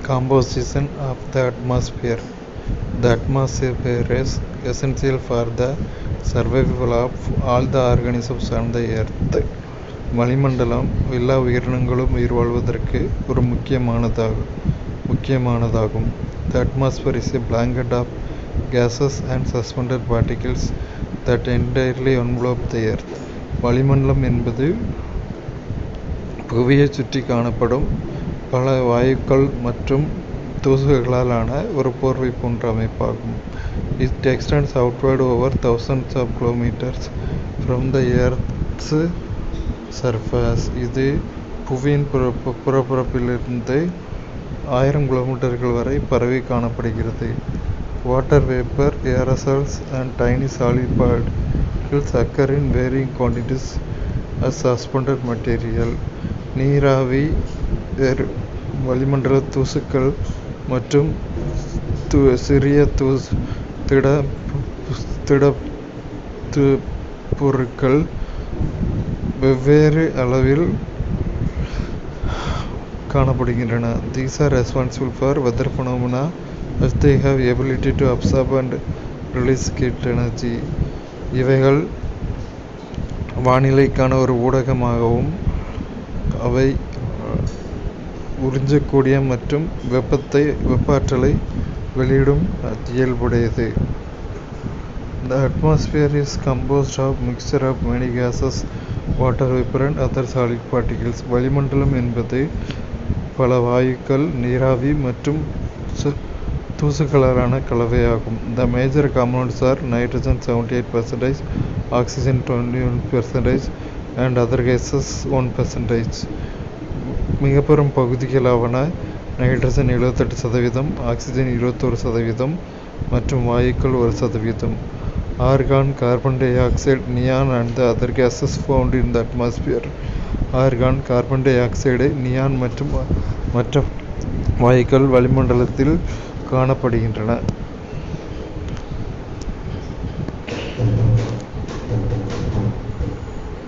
Composition of the atmosphere. The atmosphere is essential for the survival of all the organisms on the earth. வளிமண்டலம் எல்லா உயிரினங்களும் உயிர் வாழ்வதற்கு ஒரு முக்கியமானதாகும். The atmosphere is a blanket of gases and suspended particles that entirely envelop the earth. வளிமண்டலம் என்பது புவியை சுற்றி காணப்படும் பல வாயுக்கள் மற்றும் தூசுகளால் ஆன ஒரு போர்வை போன்ற அமைப்பாகும். It extends outward over thousands of kilometers from the earth's surface. இது புவியின் புறப்பரப்பிலிருந்து 1000 கிலோமீட்டர்கள் வரை பரவி காணப்படுகிறது. Water vapor, aerosols and tiny solid particles occur in varying quantities as suspended material. நீராவி, வளிமண்டல தூசுக்கள் மற்றும் சிறிய திடப்பொருட்கள் வெவ்வேறு அளவில் காணப்படுகின்றன. These are responsible for weather phenomena as they have ability to absorb and release heat energy. இவைகள் வானிலைக்கான ஒரு ஊடகமாகவும் அவை உறிஞ்சக்கூடிய மற்றும் வெப்ப ஆற்றலை வெளியிடும் இயல்புடையது. The atmosphere is composed of mixture of many gases, water vapor and other solid particles. வளிமண்டலம் என்பது பல வாயுக்கள், நீராவி மற்றும் தூசுகளாலான கலவையாகும். The major compounds are nitrogen 78%, oxygen 21% and other gases 1%. மிகப்பெரும் பகுதிகளாவன நைட்ரஜன் 78%, ஆக்சிஜன் 21% மற்றும் வாயுக்கள் 1%. Argon, carbon dioxide, neon and the other gases found in the atmosphere. Argon, carbon dioxide, neon மற்றும் மற்ற வாயுக்கள் வளிமண்டலத்தில் காணப்படுகின்றன.